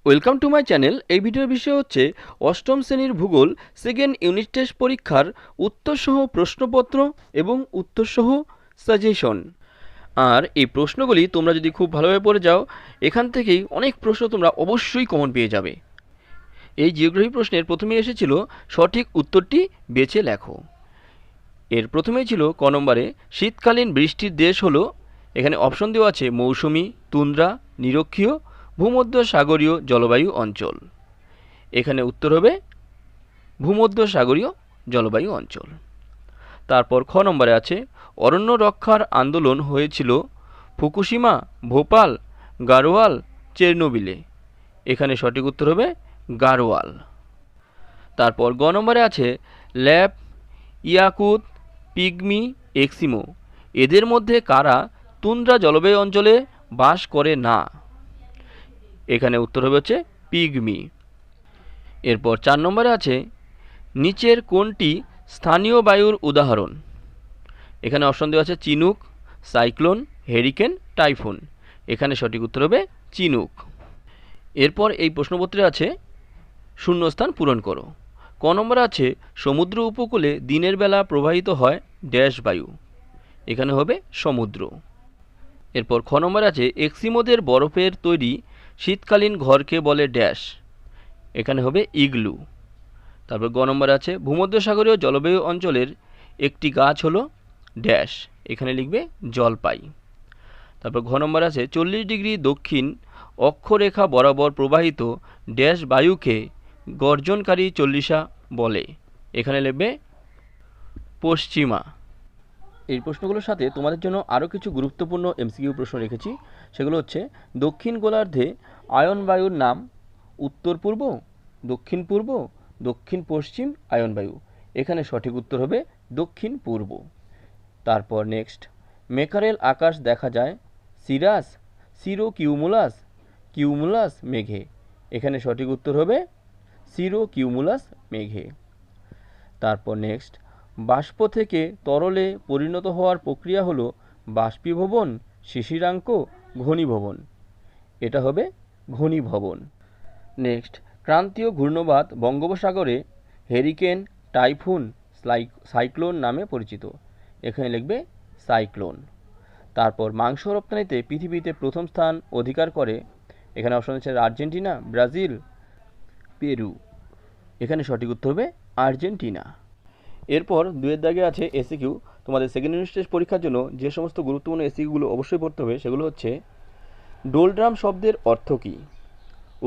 Welcome to my channel. এই ভিডিওর বিষয় হচ্ছে অষ্টম শ্রেণীর ভূগোল সেকেন্ড ইউনিট টেস্ট পরীক্ষার উত্তরসহ প্রশ্নপত্র এবং উত্তরসহ সাজেশন। আর এই প্রশ্নগুলি তোমরা যদি খুব ভালোভাবে পড়ে যাও, এখান থেকেই অনেক প্রশ্ন তোমরা অবশ্যই কমন পেয়ে যাবে। এই জিওগ্রাফি প্রশ্নের প্রথমেই এসেছিল সঠিক উত্তরটি বেছে লেখো। এর প্রথমেই ছিল ক নম্বরে শীতকালীন বৃষ্টির দেশ হলো, এখানে অপশন দেওয়া আছে মৌসুমী, তুন্দ্রা, নিরক্ষীয়, ভূমধ্যসাগরীয় জলবায়ু অঞ্চল। এখানে উত্তর হবে ভূমধ্যসাগরীয় জলবায়ু অঞ্চল। তারপর খ নম্বরে আছে অরণ্য রক্ষার আন্দোলন হয়েছিল ফুকুশিমা, ভোপাল, গাড়োয়াল, চেরনোবিলে। এখানে সঠিক উত্তর হবে গাড়োয়াল। তারপর গ নম্বরে আছে ল্যাপ, ইয়াকুত, পিগমি, এক্সিমো। এদের মধ্যে কারা তুন্দ্রা জলবায়ু অঞ্চলে বাস করে না? এখানে উত্তর হবে হচ্ছে পিগমি। এরপর 4 নম্বরে আছে নিচের কোনটি স্থানীয় বায়ুর উদাহরণ? এখানে অপশন দেওয়া আছে চিনুক, সাইক্লোন, হেরিকেন, টাইফুন। এখানে সঠিক উত্তর হবে চিনুক। এরপর এই প্রশ্নপত্রে আছে শূন্যস্থান পূরণ করো। ক নম্বরে আছে সমুদ্র উপকূলে দিনের বেলা প্রবাহিত হয় ড্যাশ বায়ু। এখানে হবে সমুদ্র। এরপর খ নম্বরে আছে এক্সিমোদের বরফের তৈরি শীতকালীন ঘরকে বলে ড্যাশ। এখানে হবে ইগলু। তারপর গ নম্বরে আছে ভূমধ্যসাগরীয় জলবায়ু অঞ্চলের একটি গাছ হলো ড্যাশ। এখানে লিখবে জলপাই। তারপর ঘ নম্বর আছে 40 ডিগ্রি দক্ষিণ অক্ষরেখা বরাবর প্রবাহিত ড্যাশ বায়ুকে গর্জনকারী চল্লিশা বলে। এখানে লিখবে পশ্চিমা। এই প্রশ্নগুলোর সাথে তোমাদের জন্য আরও কিছু গুরুত্বপূর্ণ এমসিকিউ প্রশ্ন রেখেছি। সেগুলো হচ্ছে দক্ষিণ গোলার্ধে আয়ন বায়ুর নাম উত্তর পূর্ব, দক্ষিণ পূর্ব, দক্ষিণ পশ্চিম আয়ন বায়ু। এখানে সঠিক উত্তর হবে দক্ষিণ পূর্ব। তারপর নেক্সট মেকারেল আকাশ দেখা যায় সিরাস, সিরো কিউমুলাস, কিউমুলাস মেঘে। এখানে সঠিক উত্তর হবে সিরো কিউমুলাস মেঘে। তারপর নেক্সট বাষ্প থেকে তরলে পরিণত হওয়ার প্রক্রিয়া হলো বাষ্পীভবন, শিশিরাঙ্ক, ঘনীভবন। এটা হবে ঘনীভবন। নেক্সট ক্রান্তীয় ঘূর্ণবাত বঙ্গোপসাগরে হেরিকেন, টাইফুন, সাইক্লোন নামে পরিচিত। এখানে লিখবে সাইক্লোন। তারপর মাংস রপ্তানিতে পৃথিবীতে প্রথম স্থান অধিকার করে, এখানে অপশন আছে আর্জেন্টিনা, ব্রাজিল, পেরু। এখানে সঠিক উত্তর হবে আর্জেন্টিনা। এরপর দুয়ের দাগে আছে এসিকিউ। তোমাদের সেকেন্ড ইউনিট টেস্ট পরীক্ষার জন্য যে সমস্ত গুরুত্বপূর্ণ এসিকিউগুলো অবশ্যই পড়তে হবে সেগুলো হচ্ছে ডোলড্রাম শব্দের অর্থ কী?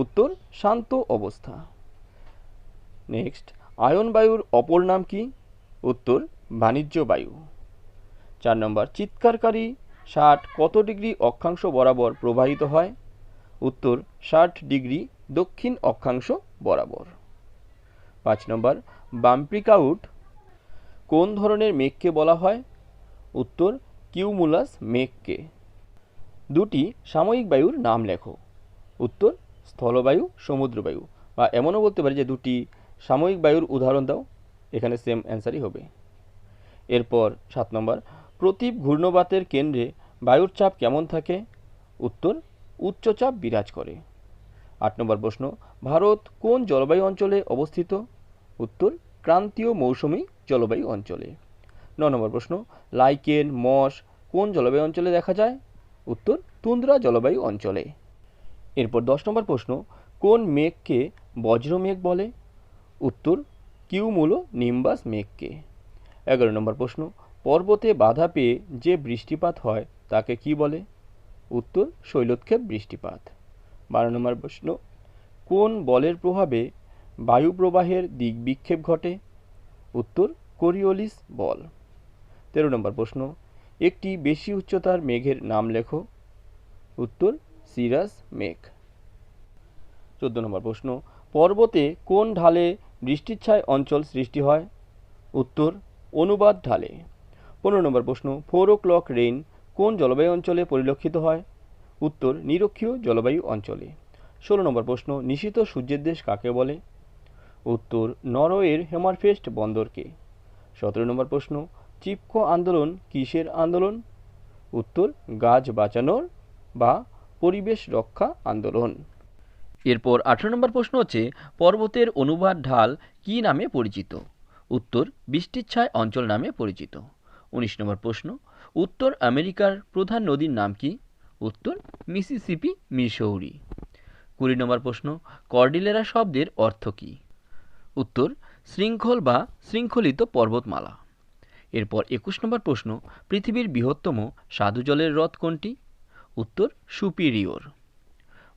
উত্তর শান্ত অবস্থা। নেক্সট আয়ন বায়ুর অপর নাম কি? উত্তর বাণিজ্য বায়ু। 4 নম্বর চিৎকারকারী ষাট কত ডিগ্রি অক্ষাংশ বরাবর প্রবাহিত হয়? উত্তর 60 ডিগ্রি দক্ষিণ অক্ষাংশ বরাবর। 5 নম্বর বাম্প্রিকাউট কোন ধরনের মেঘকে বলা হয়? উত্তর কিউমুলাস মেঘকে। দুটি সাময়িক বায়ুর নাম লেখো। উত্তর স্থলবায়ু, সমুদ্রবায়ু। বা এমনও বলতে পারি যে দুটি সাময়িক বায়ুর উদাহরণ দাও। এখানে সেম অ্যান্সারই হবে। এরপর 7 নম্বর প্রতীপ ঘূর্ণবাতের কেন্দ্রে বায়ুর চাপ কেমন থাকে? উত্তর উচ্চচাপ বিরাজ করে। 8 নম্বর প্রশ্ন ভারত কোন জলবায়ু অঞ্চলে অবস্থিত? উত্তর ক্রান্তীয় মৌসুমী জলবায়ু অঞ্চলে। 9 নম্বর প্রশ্ন লাইকেন, মস কোন জলবায়ু অঞ্চলে দেখা যায়? উত্তর তুন্দ্রা জলবায়ু অঞ্চলে। এরপর 10 নম্বর প্রশ্ন কোন মেঘকে বজ্রমেঘ বলে? উত্তর কিউমুলো নিম্বাস মেঘকে। 11 নম্বর প্রশ্ন পর্বতে বাধা পেয়ে যে বৃষ্টিপাত হয় তাকে কি বলে? উত্তর শৈলোৎক্ষেপ বৃষ্টিপাত। 12 নম্বর প্রশ্ন কোন বলের প্রভাবে বায়ু প্রবাহের দিক বিক্ষেপ ঘটে? উত্তর কোরিওলিস বল। 13 নম্বর প্রশ্ন একটি বেশি উচ্চতার মেঘের নাম লেখো। উত্তর সিরাস মেঘ। 14 নম্বর প্রশ্ন পর্বতে কোন ঢালে বৃষ্টিচ্ছায় অঞ্চল সৃষ্টি হয়? উত্তর অনুবাদ ঢালে। 15 নম্বর প্রশ্ন 4 o'clock রেইন কোন জলবায়ু অঞ্চলে পরিলক্ষিত হয়? উত্তর নিরক্ষীয় জলবায়ু অঞ্চলে। 16 নম্বর প্রশ্ন নিশীথ সূর্যের দেশ কাকে বলে? উত্তর নরওয়ের হেমারফেস্ট বন্দরকে। 17 নম্বর প্রশ্ন চিপকো আন্দোলন কিসের আন্দোলন? উত্তর গাছ বাঁচানোর বা পরিবেশ রক্ষা আন্দোলন। এরপর 18 নম্বর প্রশ্ন হচ্ছে পর্বতের অনুবাদ ঢাল কী নামে পরিচিত? উত্তর বৃষ্টির ছায় অঞ্চল নামে পরিচিত। 19 নম্বর প্রশ্ন উত্তর আমেরিকার প্রধান নদীর নাম কি? উত্তর মিসিসিপি মিসৌরি। 20 নম্বর প্রশ্ন কর্ডিলেরা শব্দের অর্থ কী? উত্তর শৃঙ্খল বা শৃঙ্খলিত পর্বতমালা। এরপর 21 নম্বর প্রশ্ন পৃথিবীর বৃহত্তম স্বাদু জলের হ্রদ কোনটি? উত্তর সুপিরিয়র।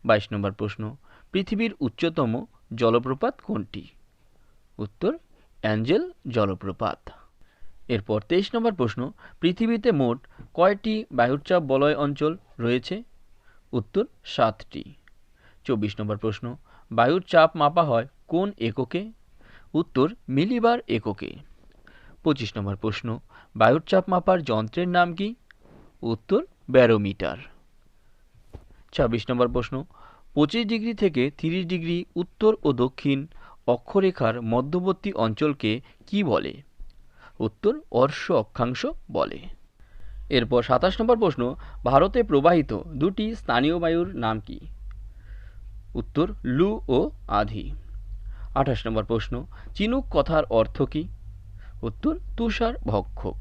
22 নম্বর প্রশ্ন পৃথিবীর উচ্চতম জলপ্রপাত কোনটি? উত্তর অ্যাঞ্জেল জলপ্রপাত। এরপর 23 নম্বর প্রশ্ন পৃথিবীতে মোট কয়টি বায়ুচাপ বলয় অঞ্চল রয়েছে? উত্তর 7টি। 24 নম্বর প্রশ্ন বায়ুর চাপ মাপা হয় কোন এককে? উত্তর মিলিবার এককে। 25 নম্বর প্রশ্ন বায়ুর চাপ মাপার যন্ত্রের নাম কি? উত্তর ব্যারোমিটার। 26 নম্বর প্রশ্ন 25 ডিগ্রি থেকে 30 ডিগ্রি উত্তর ও দক্ষিণ অক্ষরেখার মধ্যবর্তী অঞ্চলকে কি বলে? উত্তর অর্শ অক্ষাংশ বলে। এরপর 27 নম্বর প্রশ্ন ভারতে প্রবাহিত দুটি স্থানীয় বায়ুর নাম কি? উত্তর লু ও আধি। 28 নম্বর প্রশ্ন চিনুক কথার অর্থ কি? উত্তর তুষার ভক্ষক।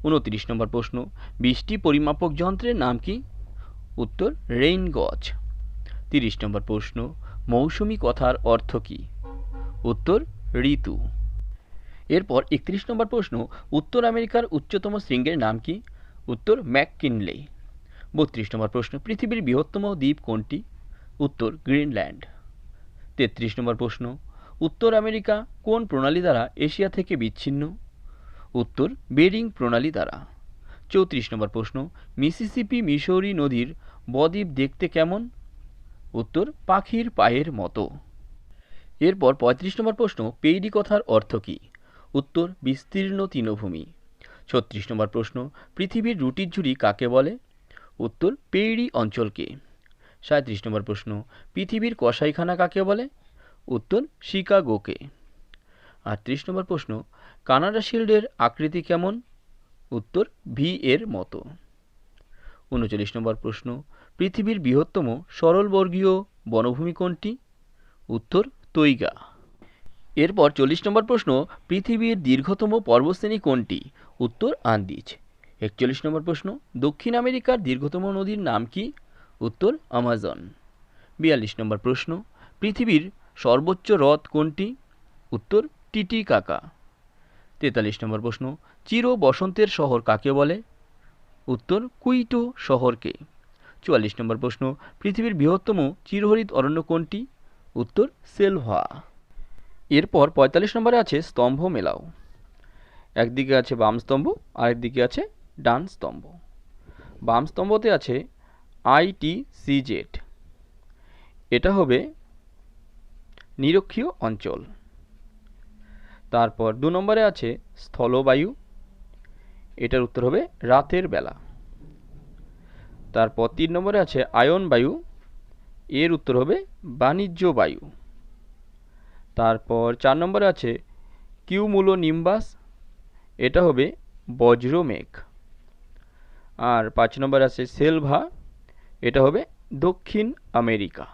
29 নম্বর প্রশ্ন বৃষ্টি পরিমাপক যন্ত্রের নাম কি? উত্তর রেইন গজ। 30 নম্বর প্রশ্ন মৌসুমী কথার অর্থ কি? উত্তর ঋতু। এরপর 31 নম্বর প্রশ্ন উত্তর আমেরিকার উচ্চতম শৃঙ্গের নাম কি? উত্তর ম্যাককিনলে। 32 নম্বর প্রশ্ন পৃথিবীর বৃহত্তম দ্বীপ কোনটি? উত্তর গ্রিনল্যান্ড। 33 নম্বর প্রশ্ন উত্তর আমেরিকা কোন প্রণালী দ্বারা এশিয়া থেকে বিচ্ছিন্ন? উত্তর বেরিং প্রণালী দ্বারা। 34 নম্বর প্রশ্ন মিসিসিপি মিসৌরি নদীর বদ্বীপ দেখতে কেমন? উত্তর পাখির পায়ের মতো। এরপর 35 নম্বর প্রশ্ন পেইডি কথার অর্থ কী? উত্তর বিস্তীর্ণ তৃণভূমি। 36 নম্বর প্রশ্ন পৃথিবীর রুটির ঝুড়ি কাকে বলে? উত্তর পেইডি অঞ্চলকে। 37 নম্বর প্রশ্ন পৃথিবীর কসাইখানা কাকে বলে? উত্তর শিকাগোকে। 38 নম্বর প্রশ্ন কানাডা শিল্ডের আকৃতি কেমন? উত্তর ভি এর মতো। 39 নম্বর প্রশ্ন পৃথিবীর বৃহত্তম সরলবর্গীয় বনভূমি কোনটি? উত্তর তৈগা। এরপর 40 নম্বর প্রশ্ন পৃথিবীর দীর্ঘতম পর্বতশ্রেণী কোনটি? উত্তর আন্দিজ। 41 নম্বর প্রশ্ন দক্ষিণ আমেরিকার দীর্ঘতম নদীর নাম কি? উত্তর আমাজন। 42 নম্বর প্রশ্ন পৃথিবীর সর্বোচ্চ হ্রদ কোনটি? উত্তর টিটিকাকা। 43 নম্বর প্রশ্ন চির বসন্তের শহর কাকে বলে? উত্তর কুইটো শহরকে। 44 নম্বর প্রশ্ন পৃথিবীর বৃহত্তম চিরহরিত অরণ্য কোনটি? উত্তর সেলভা। এরপর 45 নম্বরে আছে স্তম্ভ মেলাও। একদিকে আছে বাম স্তম্ভ আর একদিকে আছে ডান স্তম্ভ। বাম স্তম্ভতে আছে ITCZ, এটা হবে নিরক্ষীয় অঞ্চল। তারপর 2 নম্বরে আছে স্থলবায়ু, এটার উত্তর হবে রাতের বেলা। তারপর 3 নম্বরে আছে আয়ন বায়ু, এর উত্তর হবে বাণিজ্য বায়ু। তারপর 4 নম্বরে আছে কিউমুলোনিম্বাস, এটা হবে বজ্র মেঘ। আর 5 নম্বরে আছে সেলভা, এটা হবে দক্ষিণ আমেরিকা।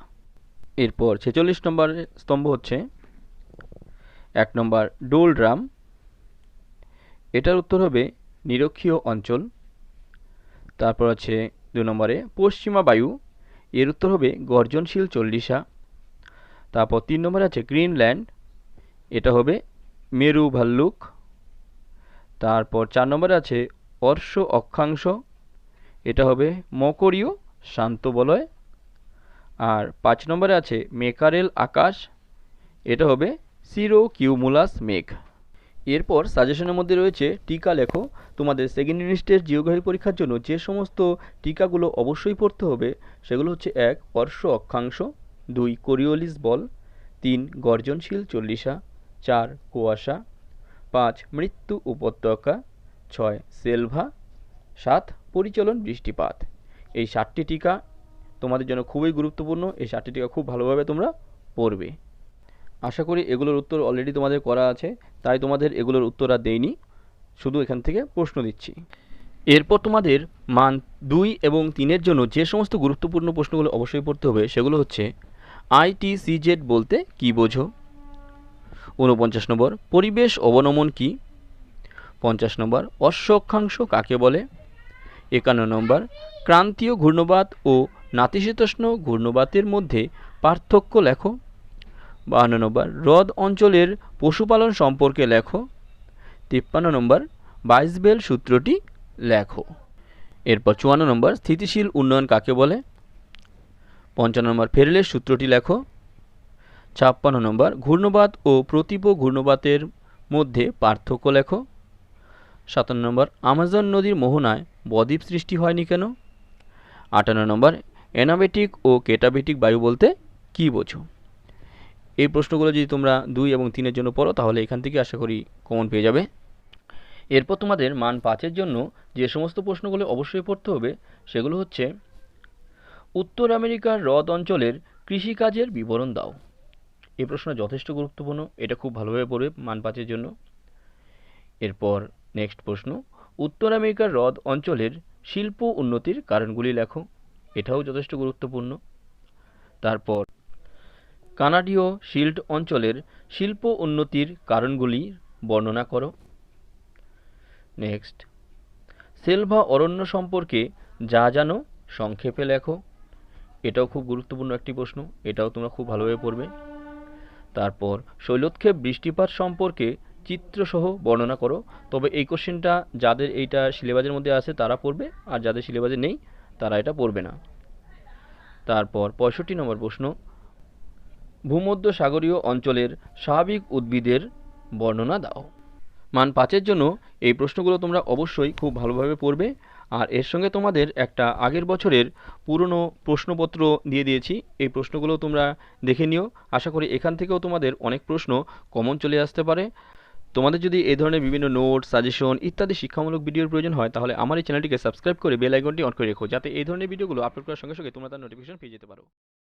এরপর 46 নম্বর স্তম্ভ হচ্ছে 1 নম্বর ডোলড্রাম, এটার উত্তর হবে নিরক্ষীয় অঞ্চল। তারপর আছে 2 নম্বরে পশ্চিমা বায়ু, এর উত্তর হবে গর্জনশীল চল্লিশা। তারপর 3 নম্বরে আছে গ্রিনল্যান্ড, এটা হবে মেরু ভাল্লুক। তারপর 4 নম্বরে আছে অর্শ অক্ষাংশ, এটা হবে মকরীয় শান্ত বলয়। আর 5 নম্বরে আছে মেকারেল আকাশ, এটা হবে সিরোকিউমুলাস মেঘ। এরপর সাজেশনের মধ্যে রয়েছে টিকা লেখো। তোমাদের সেকেন্ড ইউনিটের জিওগ্রাফি পরীক্ষার জন্য যে সমস্ত টিকাগুলো অবশ্যই পড়তে হবে সেগুলো হচ্ছে 1 অর্শ অক্ষাংশ, 2 কোরিওলিস বল, 3 গর্জনশীল চল্লিশা, 4 কুয়াশা, 5 মৃত্যু উপত্যকা, 6 সেলভা, 7 পরিচলন বৃষ্টিপাত। এই 7টি টিকা তোমাদের জন্য খুবই গুরুত্বপূর্ণ। এই 7টি টিকা খুব ভালোভাবে তোমরা পড়বে। আশা করি এগুলোর উত্তর অলরেডি তোমাদের করা আছে, তাই তোমাদের এগুলোর উত্তর আর দেইনি, শুধু এখান থেকে প্রশ্ন দিচ্ছি। এরপর তোমাদের মান 2 এবং 3-এর জন্য যে সমস্ত গুরুত্বপূর্ণ প্রশ্নগুলো অবশ্যই পড়তে হবে সেগুলো হচ্ছে ITCZ বলতে কি বোঝো? 49 নম্বর, পরিবেশ অবনমন কি? 50 নম্বর, অশ্ব অক্ষাংশ কাকে বলে? 51 নম্বর, ক্রান্তীয় ঘূর্ণবাত ও নাতিশীতোষ্ণ ঘূর্ণবাতের মধ্যে পার্থক্য লেখো। 52 নম্বর, হ্রদ অঞ্চলের পশুপালন সম্পর্কে লেখো। 53 নম্বর, বাইসবেল সূত্রটি লেখো। এরপর 54 নম্বর, স্থিতিশীল উন্নয়ন কাকে বলে? 55 নম্বর, ফেরেলের সূত্রটি লেখো। 56 নম্বর, ঘূর্ণবাত ও প্রতীপ ঘূর্ণবাতের মধ্যে পার্থক্য লেখো। 57 নম্বর, আমাজন নদীর মোহনায় বদ্বীপ সৃষ্টি হয়নি কেন? 58 নম্বর, অ্যানাবেটিক ও কেটাবেটিক বায়ু বলতে কি বোঝো? এই প্রশ্নগুলো যদি তোমরা 2 এবং 3-এর জন্য পড়ো তাহলে এখান থেকে আশা করি কমন পেয়ে যাবে। এরপর তোমাদের মান 5-এর জন্য যে সমস্ত প্রশ্নগুলো অবশ্যই পড়তে হবে সেগুলো হচ্ছে, উত্তর আমেরিকার হ্রদ অঞ্চলের কৃষিকাজের বিবরণ দাও। এই প্রশ্নটা যথেষ্ট গুরুত্বপূর্ণ, এটা খুব ভালোভাবে পড়বে মান 5-এর জন্য। এরপর নেক্সট প্রশ্ন, উত্তর আমেরিকার হ্রদ অঞ্চলের শিল্প উন্নতির কারণগুলি লেখো। এটাও যথেষ্ট গুরুত্বপূর্ণ। তারপর কানাডীয় শিল্ড অঞ্চলের শিল্প উন্নতির কারণগুলি বর্ণনা করো। নেক্সট, সেলভা অরণ্য সম্পর্কে যা জানো সংক্ষেপে লেখো। এটাও খুব গুরুত্বপূর্ণ একটি প্রশ্ন, এটাও তোমরা খুব ভালোভাবে পড়বে। তারপর শৈলোৎক্ষেপ বৃষ্টিপাত সম্পর্কে চিত্রসহ বর্ণনা করো। তবে এই কোশ্চেনটা যাদের এইটা সিলেবাসের মধ্যে আছে তারা পড়বে, আর যাদের সিলেবাসে নেই তারা এটা পড়বে না। তারপর 65 নম্বর প্রশ্ন, ভূমধ্য সাগরীয় অঞ্চলের স্বাভাবিক উদ্ভিদের বর্ণনা দাও। মান 5-এর জন্য এই প্রশ্নগুলো তোমরা অবশ্যই খুব ভালোভাবে পড়বে। আর এর সঙ্গে তোমাদের একটা আগের বছরের পুরনো প্রশ্নপত্র দিয়ে দিয়েছি, এই প্রশ্নগুলো তোমরা দেখে নিও। আশা করি এখান থেকেও তোমাদের অনেক প্রশ্ন কমন চলে আসতে পারে। তোমাদের যদি এই ধরনের বিভিন্ন নোট, সাজেশন ইত্যাদি শিক্ষামূলক ভিডিওর প্রয়োজন হয় তাহলে আমার এই চ্যানেলটিকে সাবস্ক্রাইব করে বেল আইকনটি অন করে রেখো, যাতে এই ধরনের ভিডিওগুলো আপলোড করার সঙ্গে সঙ্গে তোমরা তার নোটিফিকেশন পেয়ে যেতে পারো।